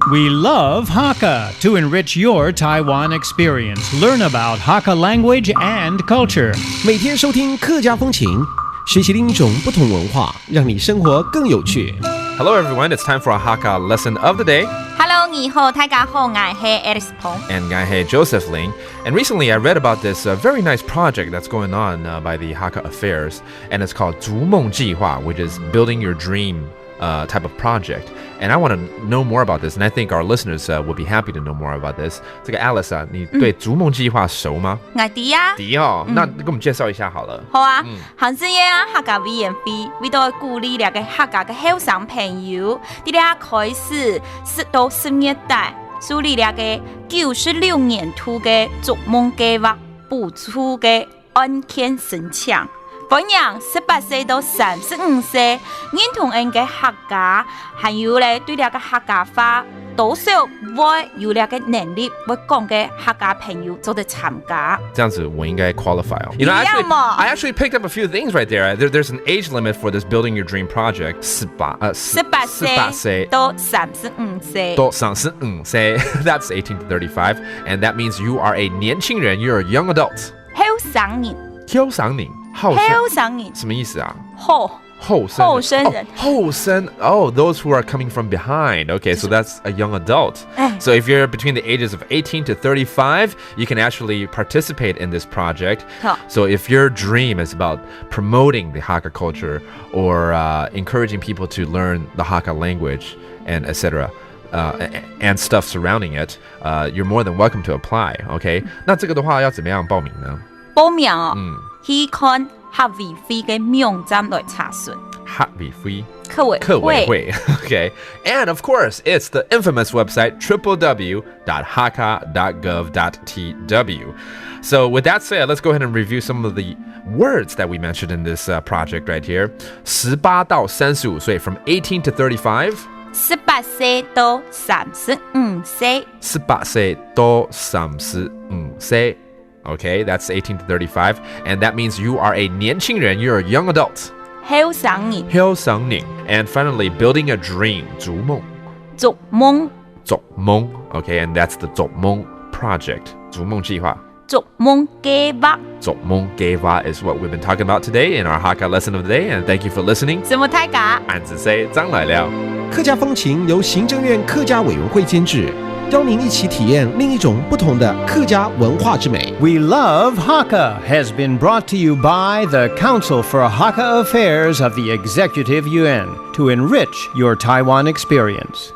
We love Hakka to enrich your Taiwan experience. Learn about Hakka language and culture. 每天收听客家风情，学习另一种不同文化，让你生活更有趣。Hello everyone, it's time for a Hakka lesson of the day. Hello, 你好，大家好，我是 Alice Pong. And I Joseph Ling. And recently I read about this very nice project that's going on by the Hakka Affairs. And it's called 逐梦计划, which is building your dream type of project. And I want to know more about this. And I think our listeners would be happy to know more about this. 这个 Alice 啊，你对逐梦计划熟吗？我知啊。知哦，那给我们介绍一下好了。好啊，行先啊，客家委員會為到鼓勵兩個客家嘅後生朋友，啲咧開始10到10年代，樹立兩個96年度嘅逐夢計劃，補助嘅案件申請。本人18歲到35歲，認同人嘅客家，還有咧對兩個客家話多少會有兩個能力會講嘅客家朋友做得參加。這樣子我應該 qualify 哦。You know, I actually picked up a few things right there. There's an age limit for this building your dream project. 18歲到35歲。到35歲 That's 18 to 35. And that means you are a 年輕人. You're a young adult. 後生人。後生人。後生人。什麼意思啊？後生人。後生 Oh, those who are coming from behind. Okay, so that's a young adult. So if you're between the ages of 18 to 35, you can actually participate in this project. So if your dream is about promoting the Hakka culture or encouraging people to learn the Hakka language and etc., and stuff surrounding it, you're more than welcome to apply. Okay? 那這個的話要怎麼樣報名呢？報名哦，去看客委會嘅網站來查詢。客委會。客委會 Okay. And of course, it's the infamous website www.hakka.gov.tw. So with that said, let's go ahead and review some of the words that we mentioned in this project right here. 18到35歲 from 18 to 35. 18歲到35歲。18歲到35歲. Okay, that's 18 to 35. And that means you are a 年輕人. You're a young adult. 後生人。後生人. And finally, building a dream. 逐夢. 逐夢. 逐夢. Okay, and that's the 逐夢 project. 逐夢計劃. 逐夢計劃. 逐夢計劃 is what we've been talking about today in our Hakka lesson of the day. And thank you for listening. 什麼大家？俺只say張來了。客家風情由行政院客家委員會監製，邀您一起體驗另一種不同的客家文化之美。We Love Hakka has been brought to you by the Council for Hakka Affairs of the Executive Yuan to enrich your Taiwan experience.